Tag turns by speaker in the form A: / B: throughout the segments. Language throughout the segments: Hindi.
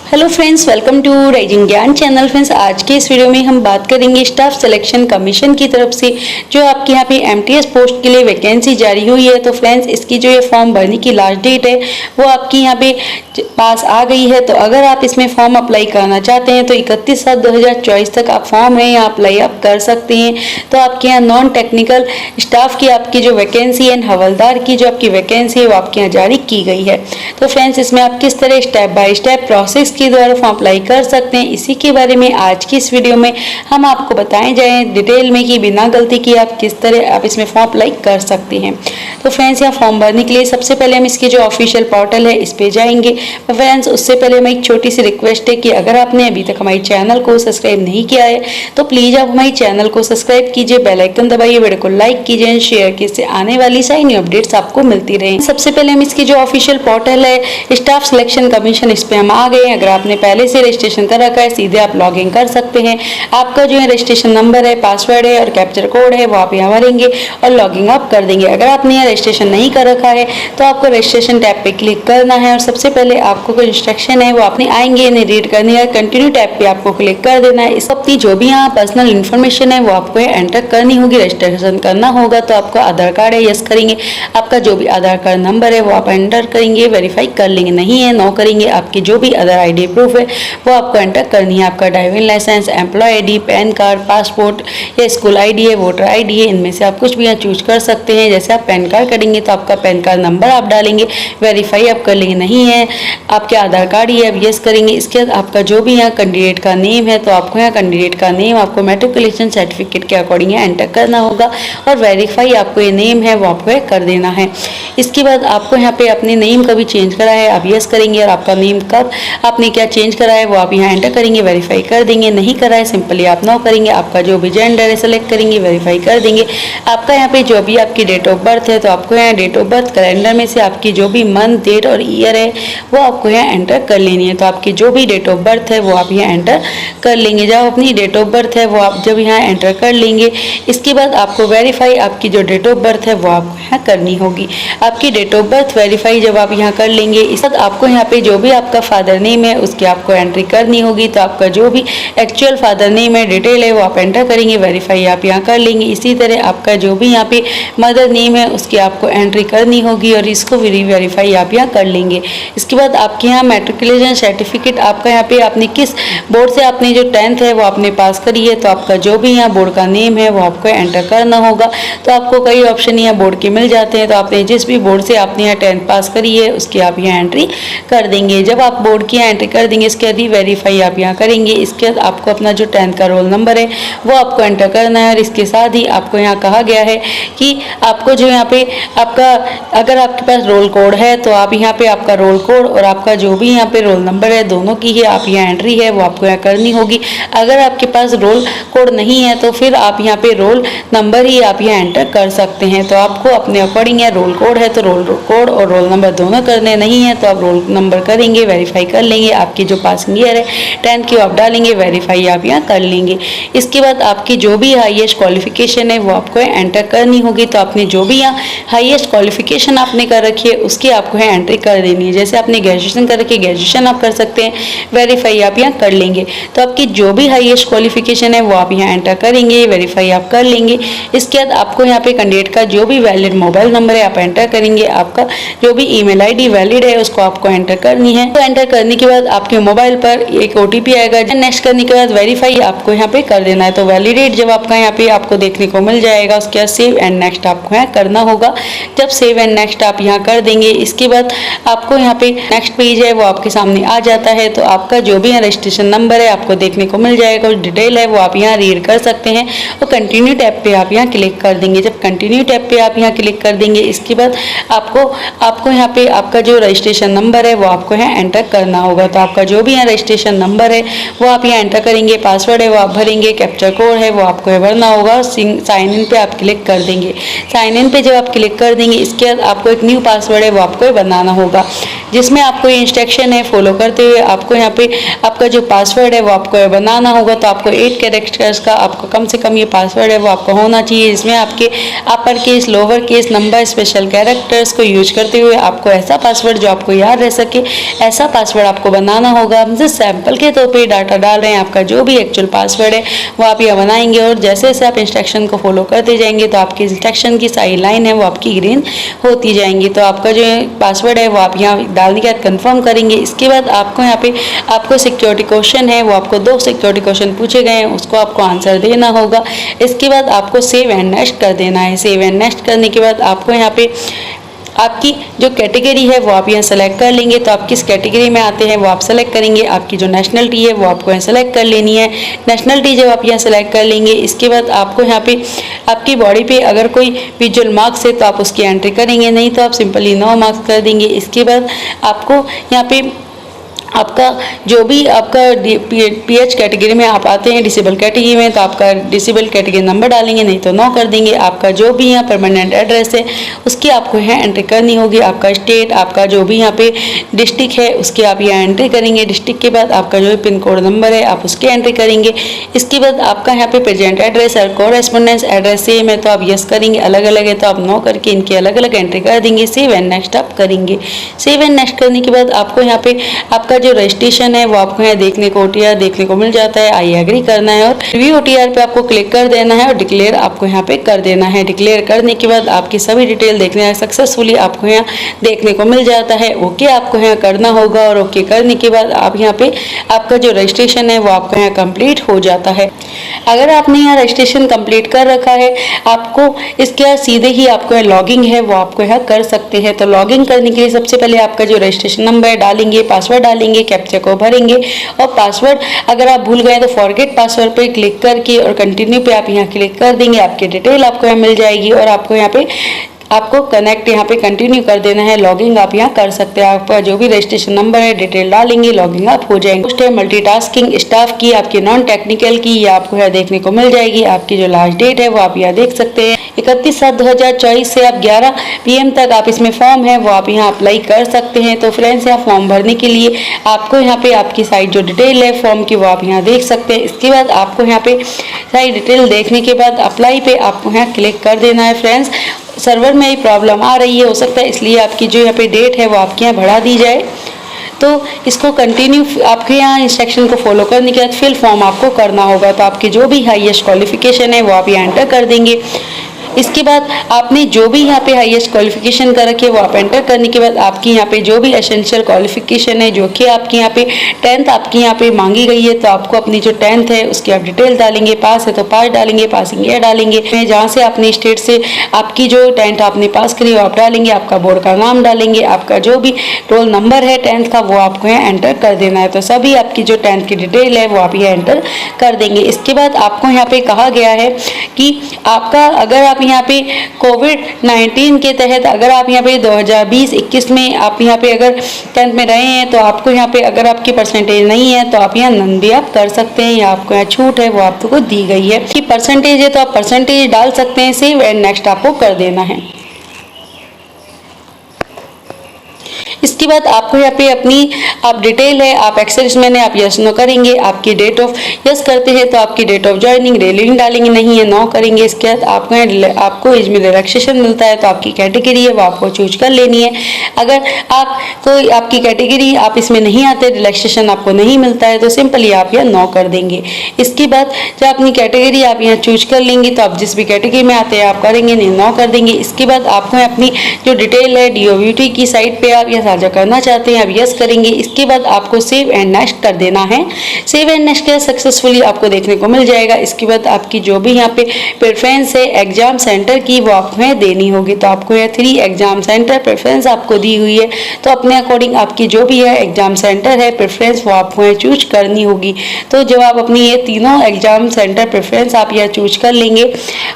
A: Hello friends, welcome to rising Gyan channel. Friends, आज के इस वीडियो में हम बात करेंगे स्टाफ सिलेक्शन कमीशन की तरफ से जो आपके यहाँ पे एमटीएस पोस्ट के लिए वैकेंसी जारी हुई है। तो फ्रेंड्स, इसकी जो ये फॉर्म भरने की लास्ट डेट है वो आपकी यहाँ पे पास आ गई है। तो अगर आप इसमें फॉर्म अप्लाई करना चाहते हैं तो 31/7/2024 तक आप फॉर्म है यहाँ अप्लाई आप कर सकते हैं। तो आपके यहाँ नॉन टेक्निकल स्टाफ की आपकी जो वैकेंसी है, हवलदार की जो आपकी वैकेंसी है वो आपके यहाँ जारी की गई है। तो फ्रेंड्स, इसमें आप किस तरह स्टेप बाय स्टेप प्रोसेस के द्वारा फॉर्म अप्लाई कर सकते हैं, इसी के बारे में आज की इस वीडियो में हम आपको बताएं जाए डिटेल में कि बिना गलती की आप किस तरह आप इसमें फॉर्म अप्लाई कर सकते हैं। तो फ्रेंड्स, यहाँ फॉर्म भरने के लिए सबसे पहले हम इसकी जो ऑफिशियल पोर्टल है इस पे जाएंगे। तो फ्रेंड्स, उससे पहले हमें एक छोटी सी रिक्वेस्ट है कि अगर आपने अभी तक हमारे चैनल को सब्सक्राइब नहीं किया है तो प्लीज आप हमारे चैनल को सब्सक्राइब कीजिए, बेल आइकन दबाइए, वीडियो को लाइक कीजिए, शेयर कीजिए, इससे आने वाली सारी न्यू अपडेट्स आपको मिलती रहे। सबसे पहले हम इसकी जो ऑफिशियल पोर्टल है स्टाफ सिलेक्शन कमीशन, इस पे हम आ गए। अगर आपने पहले से रजिस्ट्रेशन कर रखा है सीधे आप लॉग इन कर सकते हैं। आपका जो है रजिस्ट्रेशन नंबर है, पासवर्ड है और कैप्चर कोड है वो आप यहाँ भरेंगे और लॉगिंग आप कर देंगे। अगर आपने यहाँ रजिस्ट्रेशन नहीं कर रखा है तो आपको रजिस्ट्रेशन टैब पे क्लिक करना है और सबसे पहले आपको कोई इंस्ट्रक्शन है वो आपने आएंगे इन्हें रीड करनी है। कंटिन्यू टैब पे आपको क्लिक कर देना है। इस अपनी जो भी यहाँ पर्सनल इन्फॉर्मेशन है वो आपको एंटर करनी होगी, रजिस्ट्रेशन करना होगा। तो आपका आधार कार्ड है, यस करेंगे। आपका जो भी आधार कार्ड नंबर है वो आप एंटर करेंगे, वेरीफाई कर लेंगे। नहीं है नो करेंगे। आपकी जो भी अदर आईडी प्रूफ है वो आपको एंटर करनी है। आपका driving licence, employee ID, PAN card, passport या स्कूल आईडी है, वोटर आईडी है, इनमें से आप कुछ भी यहाँ चूज कर सकते हैं। जैसे आप पैन कार्ड करेंगे तो आपका पैन कार्ड नंबर आप डालेंगे, वेरीफाई आप कर लेंगे। नहीं है आपके आधार कार्ड ही आप यस करेंगे। इसके बाद आपका जो भी यहाँ कैंडिडेट का नेम है तो आपको यहाँ कैंडिडेट का नेम आपको मैट्रिकुलेशन सर्टिफिकेट के अकॉर्डिंग एंटर करना होगा और वेरीफाई आपको ये नेम है वो आपको कर देना है। इसके बाद आपको यहाँ पे अपने नेम कभी चेंज करा है आप यस करेंगे और आपका नेम कब आपने क्या चेंज करा है वो आप यहाँ एंटर करेंगे, वेरीफाई कर देंगे। नहीं करा है सिंपली आप नो करेंगे। आपका जो भी जेंडर है सेलेक्ट करेंगे, वेरीफाई कर देंगे। आपका यहाँ पे जो भी आपकी डेट ऑफ बर्थ है तो आपको यहाँ डेट ऑफ बर्थ कैलेंडर में से आपकी जो भी मंथ, डेट और ईयर है वो आपको यहाँ एंटर कर लेनी है। तो आपकी जो भी डेट ऑफ बर्थ है वो आप यहाँ एंटर कर लेंगे। जब अपनी डेट ऑफ बर्थ है वो आप जब यहाँ एंटर कर लेंगे, इसके बाद आपको वेरीफाई आपकी जो डेट ऑफ बर्थ है वो आपको यहाँ करनी होगी। आपकी डेट ऑफ बर्थ वेरीफाई जब आप यहाँ कर लेंगे, इस बाद आपको यहाँ पे जो भी आपका फादर नेम है उसकी आपको एंट्री करनी होगी। तो आपका जो भी एक्चुअल फादर नेम है, डिटेल है वो आप एंटर करेंगे, वेरीफाई आप यहाँ कर लेंगे। इसी तरह आपका जो भी यहाँ पे मदर नेम है उसकी आपको एंट्री करनी होगी और इसको भी वेरीफाई आप यहाँ कर लेंगे। इसके बाद आपके यहाँ मैट्रिकुलेशन सर्टिफिकेट आपका यहाँ पे आपने किस बोर्ड से आपने जो 10th है वो आपने पास करी है तो आपका जो भी यहाँ बोर्ड का नेम है वो आपको एंटर करना होगा। तो आपको कई ऑप्शन यहाँ बोर्ड के मिल जाते हैं। तो आपने जिस भी बोर्ड से आपने यहाँ 10th पास करी है उसकी आप यहाँ एंट्री कर देंगे। जब आप बोर्ड की यहाँ एंट्री कर देंगे इसके बाद वेरीफाई आप यहाँ करेंगे। इसके बाद आपको अपना जो 10th का रोल नंबर है वो आपको एंटर करना है और इसके साथ ही आपको यहाँ कहा गया है कि आपको जो यहाँ पे आपका अगर आपके पास रोल कोड है तो आप यहाँ पे आपका रोल कोड और आपका जो भी यहाँ पे रोल नंबर है दोनों की ही आप यहाँ एंट्री है वो आपको यहाँ करनी होगी। अगर आपके पास रोल कोड नहीं है तो फिर आप यहाँ पे रोल नंबर ही आप यहाँ एंटर कर सकते हैं। तो आपको अपने अकॉर्डिंग है, रोल कोड है तो रोल कोड और रोल नंबर दोनों करने, नहीं है तो आप रोल नंबर करेंगे, वेरीफाई कर लेंगे। आपकी जो पासिंग ईयर है 10th की आप डालेंगे, वेरीफाई आप यहाँ कर लेंगे। इसके बाद आपकी जो भी हाईएस्ट क्वालिफिकेशन है वो आपको एंटर करनी होगी। तो आपने जो भी यहाँ हाईएस्ट क्वालिफिकेशन आपने कर रखी है उसकी आपको यहाँ एंट्री कर देनी है। जैसे आपने ग्रेजुएशन कर रखी है, ग्रेजुएशन आप कर सकते हैं, वेरीफाई आप यहाँ कर लेंगे। तो आपकी जो भी हाईएस्ट क्वालिफिकेशन है वो आप यहाँ एंटर करेंगे, वेरीफाई आप कर लेंगे। इसके बाद आपको यहाँ पे कैंडिडेट का जो भी वैलिड मोबाइल नंबर है आप एंटर करेंगे। आपका जो भी ईमेल आईडी वैलिड है उसको आपको एंटर करनी है। तो एंटर करने के बाद आपके मोबाइल पर एक ओटीपी आएगा। नेक्स्ट करने के बाद वेरीफाई आपको यहाँ पे कर देना है। तो वैलिडेट जब आपका यहाँ पे आपको देखने को मिल जाएगा उसके बाद सेव एंड नेक्स्ट आपको यहाँ करना होगा। जब सेव एंड नेक्स्ट आप यहाँ कर देंगे इसके बाद आपको यहाँ पे नेक्स्ट पेज है वो आपके सामने आ जाता है। तो आपका जो भी रजिस्ट्रेशन नंबर है आपको देखने को मिल जाएगा, डिटेल है वो आप यहाँ रीड कर सकते हैं और कंटिन्यू टैब पे आप यहाँ क्लिक कर देंगे। जब कंटिन्यू टैब पे आप यहाँ क्लिक कर देंगे इसके बाद आपको यहाँ पे आपका जो रजिस्ट्रेशन नंबर है वो आपको यहाँ एंटर करना होगा। तो आपका जो भी यहाँ रजिस्ट्रेशन नंबर है वो आप यहाँ एंटर करेंगे, पासवर्ड है वो आप भरेंगे, कैप्चर कोड है वो आपको भरना होगा। साइन इन पे आप क्लिक कर देंगे। साइन इन पे जब आप क्लिक कर देंगे इसके बाद आपको एक न्यू पासवर्ड है वो आपको बनाना होगा, जिसमें आपको ये इंस्ट्रक्शन है फॉलो करते हुए आपको यहाँ पे आपका जो पासवर्ड है वो आपको बनाना होगा। तो आपको 8 कैरेक्टर्स का आपको कम से कम ये पासवर्ड है वो आपको होना चाहिए, जिसमें आपके upper case, lower case, number, special characters को यूज करते हुए आपको ऐसा पासवर्ड जो आपको याद रह सके ऐसा पासवर्ड आपको बनाना होगा। हम जस्ट सैंपल के तौर पे डाटा डाल रहे हैं, आपका जो भी एक्चुअल पासवर्ड है वो आप यहाँ बनाएंगे और जैसे जैसे आप इंस्ट्रक्शन को फॉलो करते जाएंगे तो आपकी इंस्ट्रक्शन की सारी लाइन है वो आपकी ग्रीन होती जाएंगी। तो आपका जो पासवर्ड है वो आप यहाँ डालने के बाद कंफर्म करेंगे। इसके बाद आपको यहाँ पे आपको सिक्योरिटी क्वेश्चन है वो आपको 2 सिक्योरिटी क्वेश्चन पूछे गए हैं, उसको आपको आंसर देना होगा। इसके बाद आपको सेव एंड नेक्स्ट कर देना है। सेव एंड नेक्स्ट करने के बाद आपको यहाँ पे आपकी जो कैटेगरी है वो आप यहाँ सेलेक्ट कर लेंगे। तो आप किस कैटेगरी में आते हैं वो आप सेलेक्ट करेंगे। आपकी जो नेशनलिटी है वो आपको यहाँ सेलेक्ट कर लेनी है। नेशनलिटी जब आप यहाँ सेलेक्ट कर लेंगे इसके बाद आपको यहाँ पे आपकी बॉडी पे अगर कोई विजुअल मार्क्स है तो आप उसकी एंट्री करेंगे, नहीं तो आप सिंपली नो मार्क्स कर देंगे। इसके बाद आपको यहाँ पे आपका जो भी आपका पीएच कैटेगरी में आप आते हैं डिसेबल कैटेगरी में तो आपका डिसेबल कैटेगरी नंबर डालेंगे, नहीं तो नो कर देंगे। आपका जो भी यहाँ परमानेंट एड्रेस है उसकी आपको यहाँ एंट्री करनी होगी। आपका स्टेट, आपका जो भी यहाँ पे डिस्ट्रिक्ट है उसकी आप यहाँ एंट्री करेंगे। डिस्ट्रिक्ट के बाद आपका जो पिन कोड नंबर है आप उसकी एंट्री करेंगे। इसके बाद आपका यहाँ पे प्रेजेंट एड्रेस और कॉरेस्पोंडेंस एड्रेस सेम है तो आप यस करेंगे, अलग अलग है तो आप नो करके इनकी अलग अलग एंट्री कर देंगे। सेव एंड नेक्स्ट आप करेंगे। सेव एंड नेक्स्ट करने के बाद आपको यहाँ पे आपका जो रजिस्ट्रेशन है वो आपको यहाँ देखने को OTR देखने को मिल जाता है। आई एग्री करना है और रिव्यू OTR पे आपको क्लिक कर देना है और डिक्लेयर आपको यहाँ पे कर देना है। डिक्लेयर करने के बाद आपकी सभी डिटेल देखने सक्सेसफुली आपको यहाँ देखने को मिल जाता है। ओके आपको यहाँ करना होगा और ओके करने के बाद आप यहाँ पे आपका जो रजिस्ट्रेशन है वो आपका यहाँ कंप्लीट हो जाता है। अगर आपने यहाँ रजिस्ट्रेशन कंप्लीट कर रखा है आपको इसके सीधे ही आपको यहाँ लॉगिंग है वो आपको यहाँ कर सकते हैं। तो लॉगिंग करने के लिए सबसे पहले आपका जो रजिस्ट्रेशन नंबर डालेंगे, पासवर्ड डालेंगे, कैप्चा को भरेंगे और पासवर्ड अगर आप भूल गए तो फॉरगेट पासवर्ड पे क्लिक करके और कंटिन्यू पे आप यहाँ क्लिक कर देंगे। आपकी डिटेल आपको यहाँ मिल जाएगी और आपको यहाँ पे आपको कनेक्ट यहाँ पे कंटिन्यू कर देना है। लॉगिंग आप यहाँ कर सकते हैं। आपका जो भी रजिस्ट्रेशन नंबर है डिटेल डालेंगे, लॉगिंग आप हो जाएंगे। पोस्ट है मल्टीटास्किंग स्टाफ की, आपकी नॉन टेक्निकल की, ये आपको यहाँ देखने को मिल जाएगी। आपकी जो लास्ट डेट है वो आप यहाँ देख सकते हैं 31/7/2024 से आप 11 PM तक आप इसमें फॉर्म है वो आप यहाँ अप्लाई कर सकते हैं। तो फ्रेंड्स यहाँ फॉर्म भरने के लिए आपको यहाँ पे आपकी साइड जो डिटेल है फॉर्म की वो आप यहाँ देख सकते हैं। इसके बाद आपको यहाँ पे सारी डिटेल देखने के बाद अप्लाई पे आपको यहाँ क्लिक कर देना है। फ्रेंड्स सर्वर में ही प्रॉब्लम आ रही है, हो सकता है इसलिए आपकी जो यहाँ पे डेट है वो आपके यहाँ बढ़ा दी जाए। तो इसको कंटिन्यू आपके यहाँ इंस्ट्रक्शन को फॉलो करने के बाद फिल फॉर्म आपको करना होगा। तो आपकी जो भी हाईएस्ट क्वालिफिकेशन है वो आप यहाँ एंटर कर देंगे। इसके बाद आपने जो भी यहाँ पे हाईएस्ट क्वालिफिकेशन कर रखी है वो आप एंटर करने के बाद आपकी यहाँ पे जो भी एसेंशियल क्वालिफिकेशन है जो कि आपकी यहाँ पे 10th आपकी यहाँ पे मांगी गई है तो आपको अपनी जो 10th है उसकी आप डिटेल डालेंगे। पास है तो पास डालेंगे, पासिंग ईयर डालेंगे, जहाँ से अपने स्टेट से आपकी जो 10th आपने पास करी वो आप डालेंगे। आपका बोर्ड का नाम डालेंगे, आपका जो भी रोल नंबर है 10th का वो आपको यहाँ एंटर कर देना है। तो सभी आपकी जो 10th की डिटेल है वो आप यहाँ एंटर कर देंगे। इसके बाद आपको यहाँ पे कहा गया है कि आपका अगर आप यहाँ पे कोविड-19 के तहत अगर आप यहाँ पे 2020-21 में आप यहाँ पे अगर 10th में रहे हैं तो आपको यहाँ पे अगर आपकी परसेंटेज नहीं है तो आप यहाँ नन भी आप कर सकते हैं या आपको यहाँ छूट है वो आपको दी गई है कि परसेंटेज है तो आप परसेंटेज डाल सकते हैं। सेव एंड नेक्स्ट आपको कर देना है। इसके बाद आपको यहाँ पे अपनी आप डिटेल है आप एक्सेस मैंने आप यस नो करेंगे। आपकी डेट ऑफ यस करते हैं तो आपकी डेट ऑफ ज्वाइनिंग रेलिंग डालेंगे, नहीं है नो करेंगे। इसके बाद आपको एज में रिलैक्सेशन मिलता है तो आपकी कैटेगरी है वो आपको चूज कर लेनी है। अगर आप कोई आपकी कैटेगरी आप इसमें नहीं आते, रिलैक्सेशन आपको नहीं मिलता है तो सिंपली आप यहाँ नो कर देंगे। इसके बाद जब अपनी कैटेगरी आप यहाँ चूज कर लेंगे तो आप जिस भी कैटेगरी में आते हैं आप करेंगे, नहीं नो कर देंगे। इसके बाद आपको अपनी जो डिटेल है DOVT की साइट पे आप साझा करना चाहते हैं आप यस करेंगे। इसके बाद आपको सेव एंड नेक्स्ट कर देना है। सेव एंड नेक्स्ट सक्सेसफुली आपको देखने को मिल जाएगा। इसके बाद आपकी जो भी यहाँ पे प्रेफरेंस है एग्जाम सेंटर की वो आपको यहाँ देनी होगी। तो आपको यहाँ 3 एग्जाम सेंटर प्रेफरेंस आपको दी हुई है तो अपने अकॉर्डिंग आपकी जो भी है एग्जाम सेंटर है प्रेफरेंस वो आपको यहाँ चूज करनी होगी। तो जब आप अपनी ये तीनों एग्जाम सेंटर प्रेफरेंस आप यहाँ चूज कर लेंगे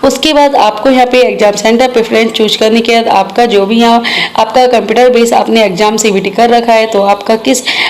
A: उसके बाद आपको यहाँ पे एग्जाम सेंटर प्रेफरेंस चूज करने के बाद आपका जो भी यहाँ आपका कंप्यूटर बेस आपने एग्जाम CBT कर रखा है तो आपका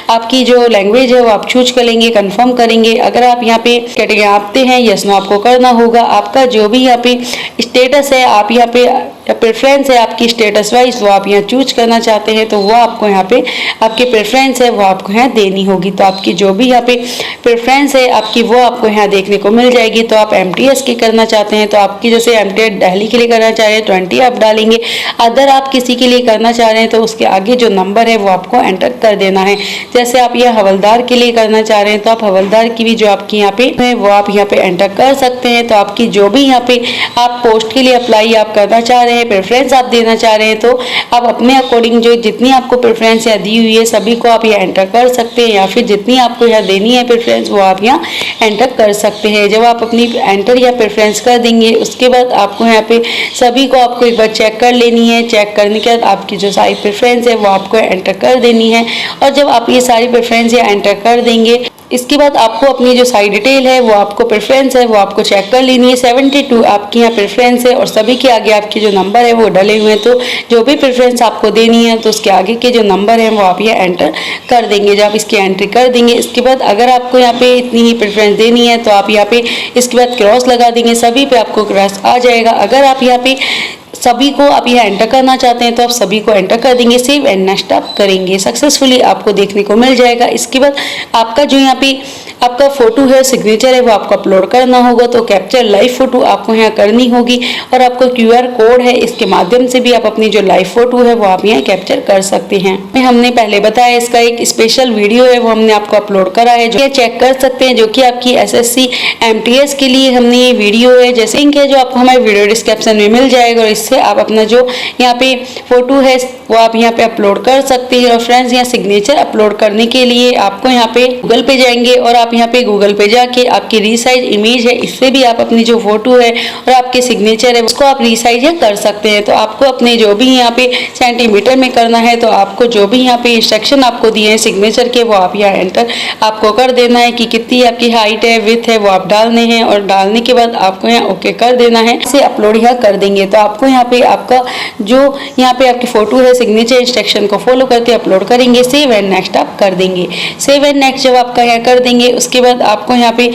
A: आपकी जो लैंग्वेज है वो आप चूज कर लेंगे, कंफर्म करेंगे। अगर आप यहाँ पे कैटेगरी आते हैं यस नो आपको करना होगा। आपका जो भी यहाँ पे स्टेटस है आप यहाँ पे या प्रेफरेंस है आपकी स्टेटस वाइज वो आप यहाँ चूज करना चाहते हैं तो वो आपको यहाँ पे आपकी प्रेफरेंस है वो आपको यहाँ देनी होगी। तो आपकी जो भी यहाँ पे प्रेफरेंस है आपकी वो आपको यहाँ देखने को मिल जाएगी। तो आप MTS की करना चाहते हैं तो आपकी जैसे MTS दिल्ली के लिए करना चाह रहे हैं 20 आप डालेंगे। अदर आप किसी के लिए करना चाह रहे हैं तो उसके आगे जो नंबर है वो आपको एंटर कर देना है। जैसे आप यह हवलदार के लिए करना चाह रहे हैं तो आप हवलदार की भी जो आपकी यहाँ पे है वो आप यहाँ पे एंटर कर सकते हैं। तो आपकी जो भी यहाँ पे आप पोस्ट के लिए अप्लाई आप करना चाह रहे हैं, प्रेफरेंस आप देना चाह रहे हैं तो आप अपने अकॉर्डिंग जो जितनी आपको प्रेफरेंस यहाँ दी हुई है सभी को आप यहाँ एंटर कर सकते हैं, या फिर जितनी आपको यहाँ देनी है प्रेफरेंस वो आप यहाँ एंटर कर सकते हैं। जब आप अपनी एंटर या प्रेफरेंस कर देंगे उसके बाद आपको यहाँ पे सभी को आपको एक बार चेक कर लेनी है। चेक करने के बाद आपकी जो सारी प्रेफरेंस है वो आपको एंटर कर देनी है। और जब आप ये सारी प्रेफरेंस यहाँ एंटर कर देंगे इसके बाद आपको अपनी जो सारी डिटेल है वो आपको प्रेफरेंस है वो आपको चेक कर लेनी है। 72 आपकी यहाँ प्रेफरेंस है और सभी के आगे आपके जो नंबर है वो डले हुए हैं। तो जो भी प्रेफरेंस आपको देनी है तो उसके आगे के जो नंबर है वो आप यहाँ एंटर कर देंगे। जब आप इसकी एंट्री कर देंगे इसके बाद अगर आपको यहाँ पे इतनी ही प्रेफरेंस देनी है तो आप यहाँ पे इसके बाद क्रॉस लगा देंगे, सभी पे आपको क्रॉस आ जाएगा। अगर आप यहाँ पे सभी को आप यहाँ एंटर करना चाहते हैं तो आप सभी को एंटर कर देंगे, सेव एंड नेक्स्ट आप करेंगे, सक्सेसफुली आपको देखने को मिल जाएगा। इसके बाद आपका जो यहाँ पे आपका फोटो है सिग्नेचर है वो आपको अपलोड करना होगा। तो कैप्चर लाइव फोटो आपको यहाँ करनी होगी और आपको QR कोड है इसके माध्यम से भी आप अपनी जो लाइव फोटो है वो आप यहाँ कैप्चर कर सकते हैं। हमने पहले बताया इसका एक स्पेशल वीडियो है वो हमने आपको अपलोड करा है जो चेक कर सकते हैं, जो कि आपकी SSC MTS के लिए हमने ये वीडियो है। जैसे लिंक है जो आपको हमारे वीडियो डिस्क्रिप्शन में मिल जाएगा और इससे आप अपना जो यहाँ पे फोटो है वो आप यहाँ पे अपलोड कर सकते हैं। और फ्रेंड्स यहाँ सिग्नेचर अपलोड करने के लिए आपको यहाँ पे गूगल पे जाएंगे और आप यहाँ पे गूगल पे जाके आपकी रीसाइज इमेज है इससे भी आप अपनी जो फोटो है और आपके सिग्नेचर है उसको आप रीसाइज कर सकते हैं। तो आपको अपने जो भी यहाँ पे सेंटीमीटर में करना है तो आपको जो भी यहाँ पे इंस्ट्रक्शन आपको दिए हैं सिग्नेचर के वो आप यहाँ एंटर आपको कर देना है कि कितनी आपकी हाइट है विथ है वो आप डालने हैं और डालने के बाद आपको यहाँ ओके कर देना है। इसे अपलोड यहाँ कर देंगे तो आपको यहाँ पे आपका जो यहाँ पे आपकी फोटो है सिग्नेचर इंस्ट्रक्शन को फॉलो करके अपलोड करेंगे, सेव एंड नेक्स्ट आप कर देंगे। सेव एंड नेक्स्ट जब आपका यहाँ कर देंगे उसके बाद आपको यहाँ पे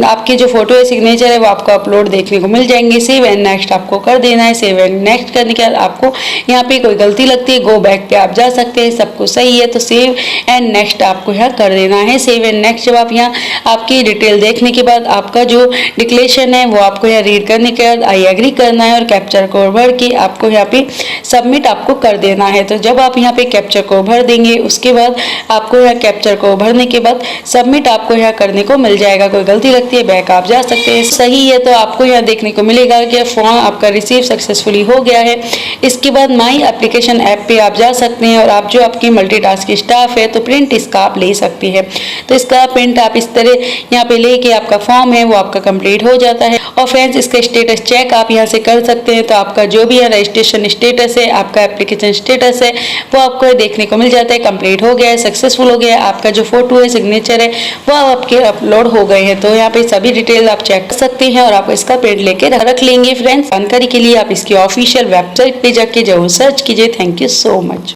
A: आपके जो फोटो है सिग्नेचर है वो आपको अपलोड देखने को मिल जाएंगे। सेव एंड नेक्स्ट आपको कर देना है। सेव एंड नेक्स्ट करने के बाद आपको यहाँ पे कोई गलती लगती है गो बैक पे आप जा सकते हैं, सब कुछ सही है तो सेव एंड नेक्स्ट आपको यहाँ कर देना है। सेव एंड नेक्स्ट जब आप यहाँ आपकी डिटेल देखने के बाद आपका जो डिक्लेरेशन है वो आपको यहाँ रीड करने के बाद आई एग्री करना है और कैप्चर कोड भर के आपको यहाँ पे सबमिट आपको कर देना है। तो जब आप यहाँ पे कैप्चर को भर देंगे उसके बाद आपको यहाँ कैप्चर को भरने के बाद सबमिट आपको यहाँ करने को मिल जाएगा। कोई गलती लगती है बैक आप जा सकते हैं, सही है तो आपको यहाँ देखने को मिलेगा कि फॉर्म आपका रिसीव सक्सेसफुली हो गया है। इसके बाद माई एप्लीकेशन ऐप पे आप जा सकते हैं और आप जो आपकी मल्टीटास्क स्टाफ है तो प्रिंट इसका आप ले सकते हैं। तो इसका प्रिंट आप इस तरह यहाँ पे लेके आपका फॉर्म है वो आपका कंप्लीट हो जाता है। और फ्रेंड्स इसका स्टेटस चेक आप यहाँ से कर सकते हैं। तो आपका जो भी है रजिस्ट्रेशन स्टेटस है आपका एप्लीकेशन स्टेटस है वो आपको देखने को मिल जाता है, कंप्लीट हो गया है, सक्सेसफुल हो गया है। आपका जो फोटो है सिग्नेचर है वो आपके अपलोड हो गए हैं। तो यहाँ पे सभी डिटेल आप चेक कर सकते हैं और आप इसका प्रिंट लेके रख लेंगे। फ्रेंड्स जानकारी के लिए आप इसकी ऑफिशियल वेबसाइट पे जाके जरूर सर्च कीजिए। Thank you so much.